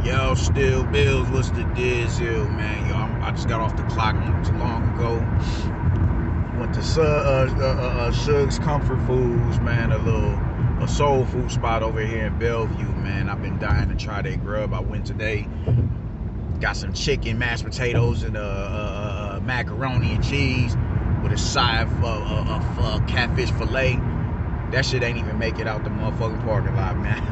Yo, still Bills, what's the deal, man? Yo, I just got off the clock not too long ago. Went to Suge's Comfort Foods, man, a soul food spot over here in Bellevue, man. I've been dying to try their grub. I went today, got some chicken, mashed potatoes, and macaroni and cheese with a side of catfish fillet. That shit ain't even make it out the motherfucking parking lot, man.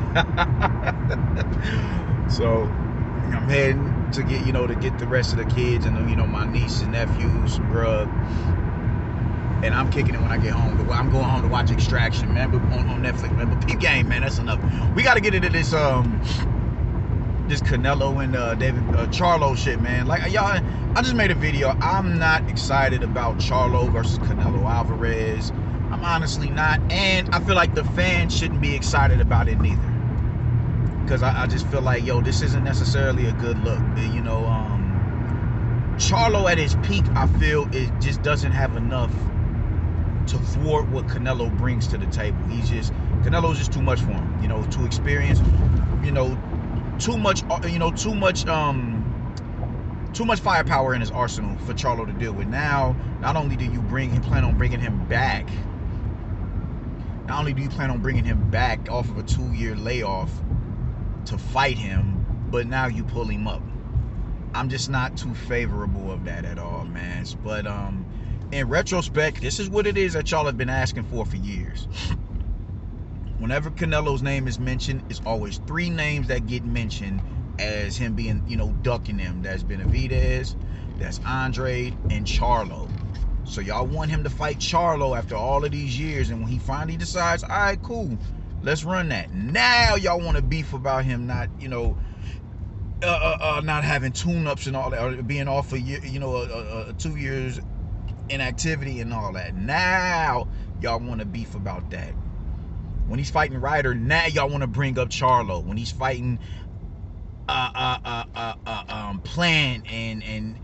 So I'm heading to get the rest of the kids and my nieces and nephews some grub, and I'm kicking it when I get home. I'm going home to watch Extraction, man, on Netflix, man. But peep game, man, that's enough. We got to get into this Canelo and David Charlo shit, man. Like, y'all, I just made a video. I'm not excited about Charlo versus Canelo Alvarez. I'm honestly not, and I feel like the fans shouldn't be excited about it neither. Because I just feel like, yo, this isn't necessarily a good look. Charlo at his peak, I feel it just doesn't have enough to thwart what Canelo brings to the table. Canelo's just too much for him. Too experienced. Too much firepower in his arsenal for Charlo to deal with. Now, not only do you plan on bringing him back. Not only do you plan on bringing him back off of a 2-year layoff to fight him, but now you pull him up. I'm just not too favorable of that at all, man. But in retrospect, this is what it is that y'all have been asking for years. Whenever Canelo's name is mentioned, it's always 3 names that get mentioned as him being, ducking them. That's Benavidez, that's Andre, and Charlo. So y'all want him to fight Charlo after all of these years, and when he finally decides, all right, cool, let's run that. Now y'all want to beef about him not, not having tune-ups and all that, or being off for 2 years inactivity and all that. Now y'all want to beef about that. When he's fighting Ryder, now y'all want to bring up Charlo. When he's fighting Plant and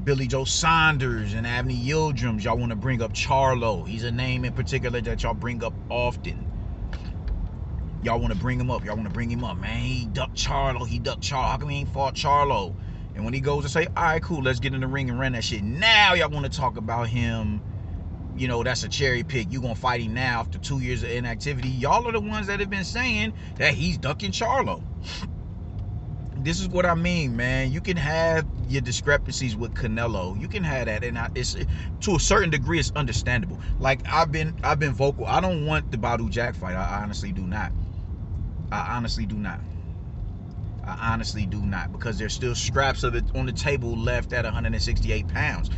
Billy Joe Saunders and Abney Yildirim, y'all want to bring up Charlo. He's a name in particular that y'all bring up often. Y'all want to bring him up. Y'all want to bring him up, man. He ducked Charlo. How come he ain't fought Charlo? And when he goes to say, all right, cool, let's get in the ring and run that shit. Now y'all want to talk about him. That's a cherry pick. You gonna fight him now after 2 years of inactivity. Y'all are the ones that have been saying that he's ducking Charlo. This is what I mean, man. You can have your discrepancies with Canelo. You can have that, and it's to a certain degree, it's understandable. Like I've been vocal. I don't want the Badou Jack fight. I honestly do not. Because there's still scraps of it on the table left at 168 pounds.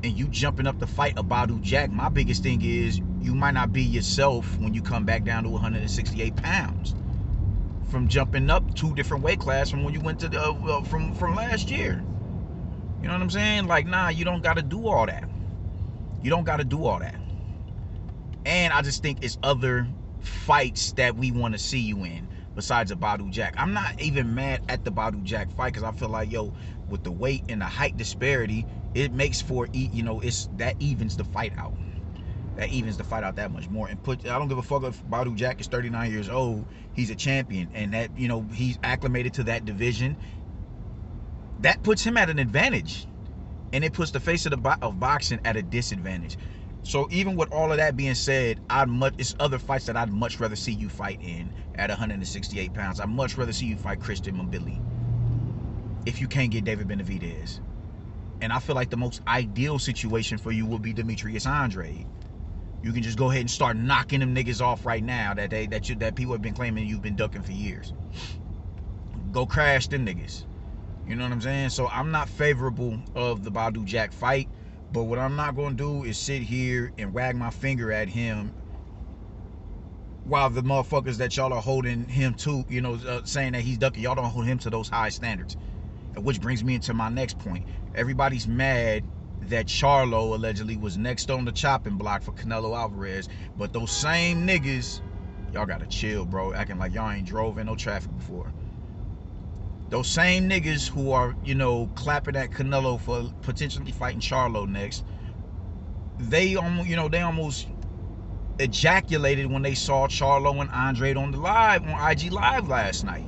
And you jumping up to fight a Badou Jack, my biggest thing is you might not be yourself when you come back down to 168 pounds. From jumping up 2 different weight classes from when you went to from last year. You know what I'm saying? Like, nah, you don't got to do all that. And I just think it's other fights that we want to see you in besides a Badou Jack. I'm not even mad at the Badou Jack fight because I feel like, yo, with the weight and the height disparity, it makes for, that evens the fight out. That evens the fight out that much more. And I don't give a fuck if Badou Jack is 39 years old. He's a champion, and that he's acclimated to that division. That puts him at an advantage, and it puts the face of boxing at a disadvantage. So even with all of that being said, it's other fights that I'd much rather see you fight in at 168 pounds. I'd much rather see you fight Christian Mbili if you can't get David Benavidez. And I feel like the most ideal situation for you would be Demetrius Andrade. You can just go ahead and start knocking them niggas off right now that people have been claiming you've been ducking for years. Go crash them niggas. You know what I'm saying? So I'm not favorable of the Badou Jack fight, but what I'm not going to do is sit here and wag my finger at him while the motherfuckers that y'all are holding him to, saying that he's ducking, y'all don't hold him to those high standards. Which brings me into my next point. Everybody's mad that Charlo allegedly was next on the chopping block for Canelo Alvarez, but those same niggas, y'all gotta chill, bro, acting like y'all ain't drove in no traffic before. Those same niggas who are, clapping at Canelo for potentially fighting Charlo next, they almost ejaculated when they saw Charlo and Andre on IG Live last night.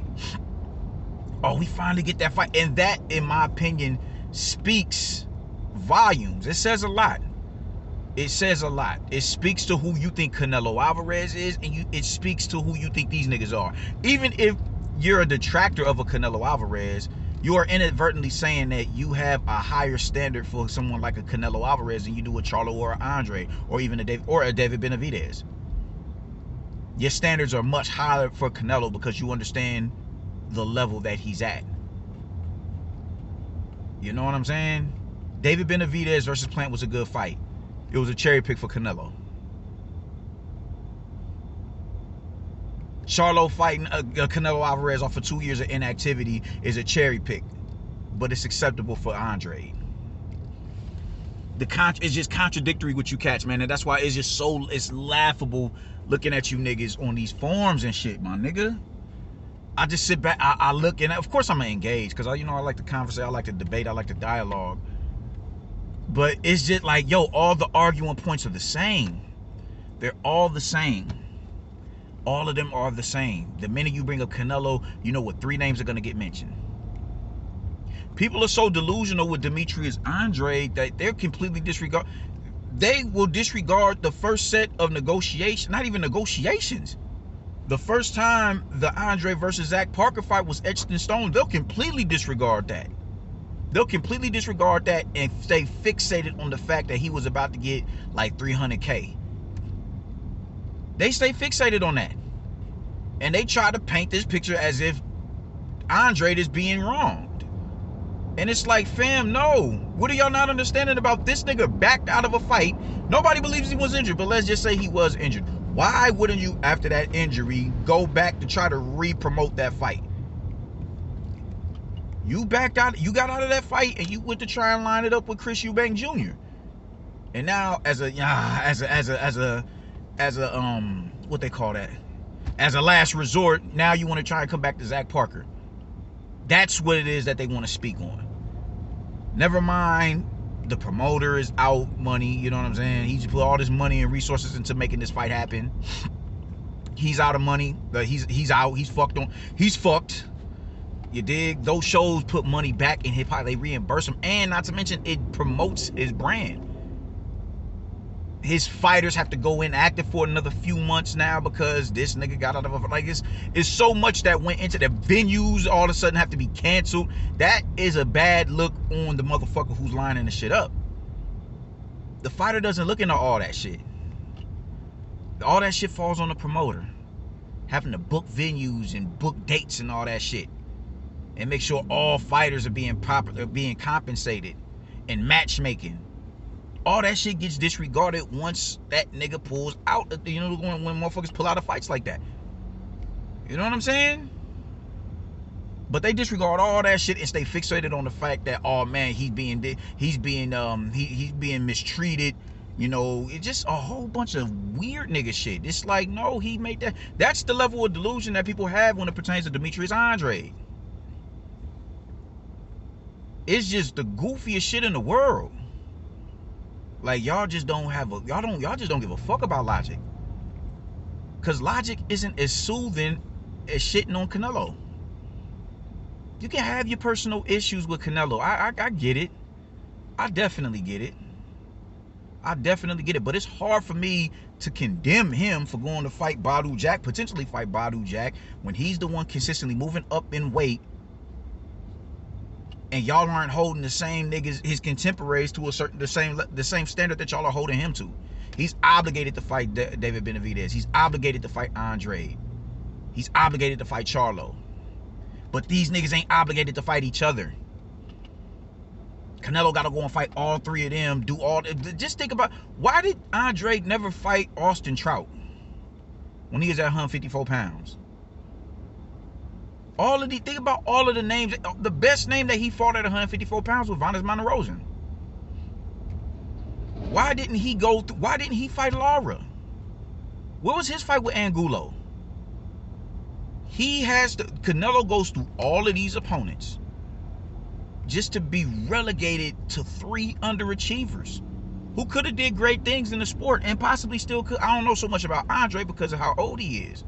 Oh, we finally get that fight. And that, in my opinion, speaks volumes. It says a lot. It says a lot. It speaks to who you think Canelo Alvarez is, and it speaks to who you think these niggas are. Even if you're a detractor of a Canelo Alvarez, you are inadvertently saying that you have a higher standard for someone like a Canelo Alvarez than you do a Charlo or an Andre, or even a David Benavidez. Your standards are much higher for Canelo because you understand the level that he's at. You know what I'm saying? David Benavidez versus Plant was a good fight. It was a cherry pick for Canelo. Charlo fighting Canelo Alvarez off for 2 years of inactivity is a cherry pick, but it's acceptable for Andre. It's just contradictory what you catch, man, and that's why it's laughable looking at you niggas on these forums and shit, my nigga. I just sit back, I look, and of course I'm gonna engage because I like to conversate, I like to debate, I like to dialogue. But it's just like, yo, all the arguing points are the same. They're all the same. All of them are the same. The minute you bring up Canelo, you know what 3 names are going to get mentioned. People are so delusional with Demetrius Andrade that they're completely disregard. They will disregard the first set of negotiations, not even negotiations. The first time the Andre versus Zach Parker fight was etched in stone, they'll completely disregard that. They'll completely disregard that and stay fixated on the fact that he was about to get like 300K. They stay fixated on that. And they try to paint this picture as if Andrade is being wronged. And it's like, fam, no. What are y'all not understanding about this nigga backed out of a fight? Nobody believes he was injured, but let's just say he was injured. Why wouldn't you, after that injury, go back to try to re-promote that fight? You backed out, you got out of that fight, and you went to try and line it up with Chris Eubank Jr. And now, as a what they call that? As a last resort, now you want to try and come back to Zach Parker. That's what it is that they want to speak on. Never mind, the promoter is out money, you know what I'm saying? He just put all this money and resources into making this fight happen. He's out of money. He's out. He's fucked on. He's fucked. You dig? Those shows put money back in hip hop. They reimburse him, and not to mention it promotes his brand. His fighters have to go inactive for another few months now because this nigga got out of a, like, it's so much that went into the venues all of a sudden have to be canceled. That is a bad look on the motherfucker who's lining the shit up. The fighter doesn't look into all that shit. All that shit falls on the promoter. Having to book venues and book dates and all that shit. And make sure all fighters are being compensated, and matchmaking. All that shit gets disregarded once that nigga pulls out. You know, when motherfuckers pull out of fights like that. You know what I'm saying? But they disregard all that shit and stay fixated on the fact that, oh man, he's being mistreated. You know, it's just a whole bunch of weird nigga shit. It's like, no, he made that. That's the level of delusion that people have when it pertains to Demetrius Andrade. It's just the goofiest shit in the world. Like, y'all just don't give a fuck about Logic. Cause Logic isn't as soothing as shitting on Canelo. You can have your personal issues with Canelo. I get it. I definitely get it. But it's hard for me to condemn him for going to fight Badou Jack, potentially fight Badou Jack, when he's the one consistently moving up in weight. And y'all aren't holding the same niggas, his contemporaries, to the same standard that y'all are holding him to. He's obligated to fight David Benavidez. He's obligated to fight Andrade. He's obligated to fight Charlo. But these niggas ain't obligated to fight each other. Canelo got to go and fight all 3 of them. Just think about, why did Andrade never fight Austin Trout when he was at 154 pounds? Think about all of the names. The best name that he fought at 154 pounds was Vanes Monterosen. Why didn't he fight Lara? What was his fight with Angulo? Canelo goes through all of these opponents just to be relegated to 3 underachievers who could have did great things in the sport and possibly still could. I don't know so much about Andre because of how old he is.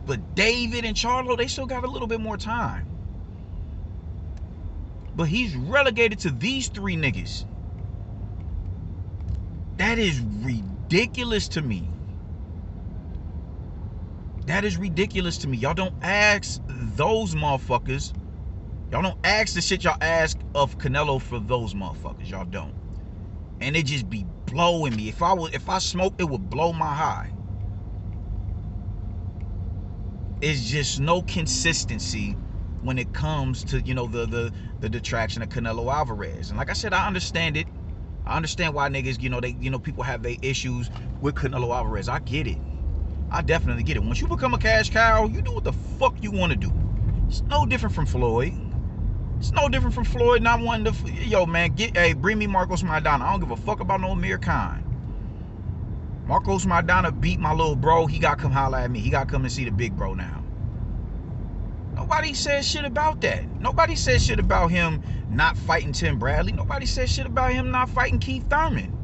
But David and Charlo, they still got a little bit more time. But he's relegated to these three niggas. That is ridiculous to me. That is ridiculous to me. Y'all don't ask those motherfuckers. Y'all don't ask the shit y'all ask of Canelo for those motherfuckers. Y'all don't. And it just be blowing me. If I smoked, it would blow my high. It's just no consistency when it comes to, you know, the detraction of Canelo Alvarez. And like I said, I understand it. I understand why niggas, people have their issues with Canelo Alvarez. I get it. I definitely get it. Once you become a cash cow, you do what the fuck you want to do. It's no different from Floyd. It's no different from Floyd not wanting to, yo, man, bring me Marcos Maidana. I don't give a fuck about no Amir Khan. Marcos Maidana beat my little bro. He got to come holler at me. He got to come and see the big bro now. Nobody said shit about that. Nobody said shit about him not fighting Tim Bradley. Nobody said shit about him not fighting Keith Thurman.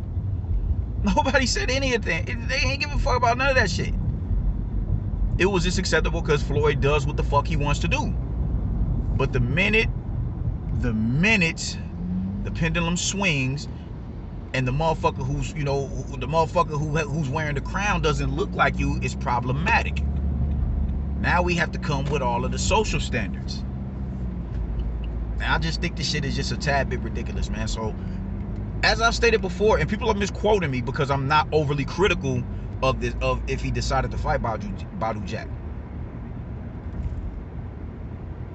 Nobody said any of that. They ain't give a fuck about none of that shit. It was just acceptable because Floyd does what the fuck he wants to do. But the minute the pendulum swings and the motherfucker who's wearing the crown doesn't look like you, is problematic. Now we have to come with all of the social standards. And I just think this shit is just a tad bit ridiculous, man. So, as I've stated before, and people are misquoting me because I'm not overly critical of if he decided to fight Badou Jack.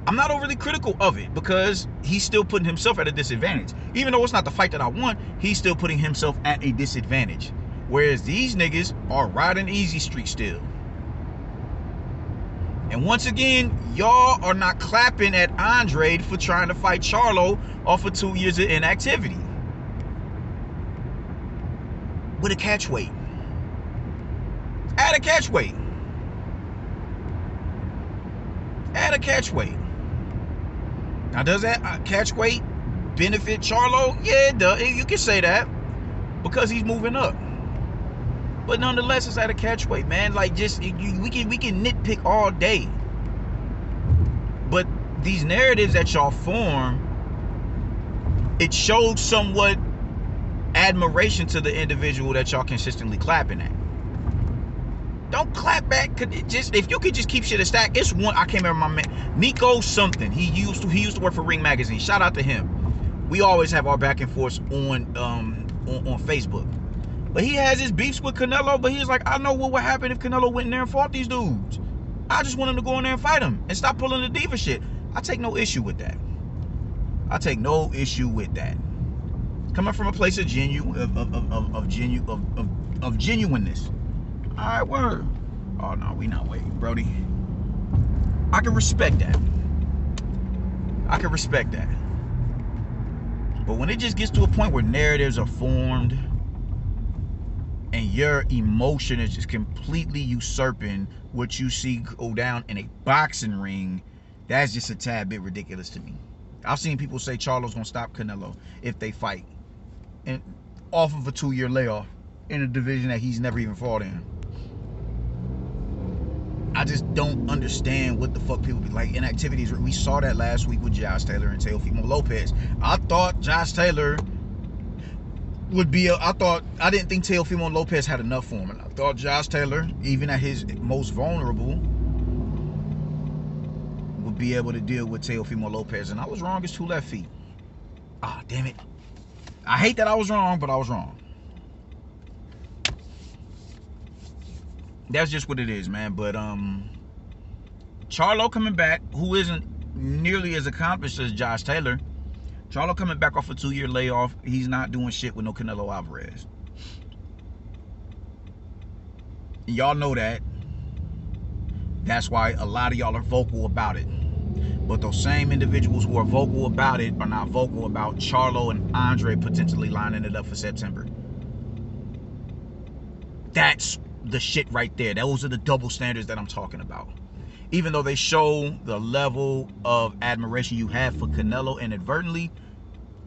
I'm not overly critical of it because he's still putting himself at a disadvantage. Even though it's not the fight that I want, he's still putting himself at a disadvantage. Whereas these niggas are riding easy street still. And once again, y'all are not clapping at Andre for trying to fight Charlo off of 2 years of inactivity. With a catch weight. Add a catch weight. Add a catch weight. Now, does that catch weight benefit Charlo? Yeah, it does. You can say that because he's moving up. But nonetheless, it's at a catch weight, man. Like, just we can nitpick all day. But these narratives that y'all form, it shows somewhat admiration to the individual that y'all consistently clapping at. Don't clap back. If you could just keep shit a stack. It's one. I can't remember my man, Nico something. He used to work for Ring Magazine. Shout out to him. We always have our back and forth on Facebook. But he has his beefs with Canelo. But he's like, I know what would happen if Canelo went in there and fought these dudes. I just want him to go in there and fight him and stop pulling the diva shit. I take no issue with that. I take no issue with that. Coming from a place of genuineness. All right, word. Oh, no, we not waiting, Brody. I can respect that. I can respect that. But when it just gets to a point where narratives are formed and your emotion is just completely usurping what you see go down in a boxing ring, that's just a tad bit ridiculous to me. I've seen people say Charlo's gonna stop Canelo if they fight, and off of a 2-year layoff in a division that he's never even fought in. I just don't understand what the fuck people be like. Inactivities. We saw that last week with Josh Taylor and Teofimo Lopez. I thought Josh Taylor would be I didn't think Teofimo Lopez had enough for him. And I thought Josh Taylor, even at his most vulnerable, would be able to deal with Teofimo Lopez. And I was wrong as 2 left feet. Ah, damn it. I hate that I was wrong, but I was wrong. That's just what it is, man. But Charlo coming back, who isn't nearly as accomplished as Josh Taylor. Charlo coming back off a 2-year layoff. He's not doing shit with no Canelo Alvarez. Y'all know that. That's why a lot of y'all are vocal about it. But those same individuals who are vocal about it are not vocal about Charlo and Andre potentially lining it up for September. That's the shit right there. Those are the double standards that I'm talking about. Even though they show the level of admiration you have for Canelo inadvertently,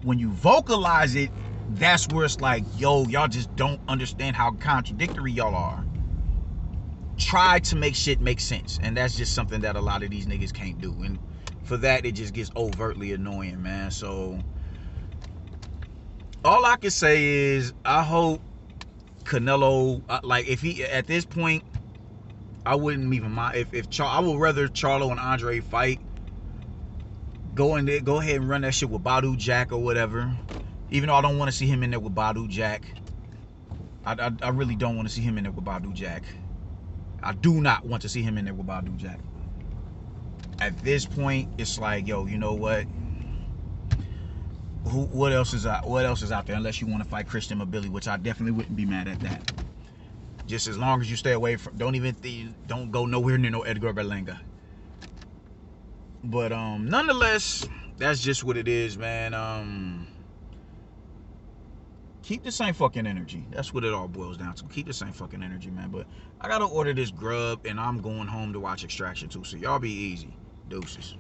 when you vocalize it, that's where it's like, yo, y'all just don't understand how contradictory y'all are. try to make shit make sense, and that's just something that a lot of these niggas can't do, and for that it just gets overtly annoying, man. So all I can say is I hope Canelo, like, if he at this point, I wouldn't even mind if I would rather Charlo and Andre fight. Go ahead and run that shit with Badou Jack or whatever. Even though I don't want to see him in there with Badou Jack. I really don't want to see him in there with Badou Jack. I do not want to see him in there with Badou Jack. At this point, it's like, yo, you know what? What else is out there? Unless you want to fight Christian Mabili, which I definitely wouldn't be mad at that. Just as long as you stay away from, don't go nowhere near no Edgar Berlanga. But nonetheless, that's just what it is, man. Keep the same fucking energy. That's what it all boils down to. Keep the same fucking energy, man. But I gotta order this grub, and I'm going home to watch Extraction 2. So y'all be easy. Deuces.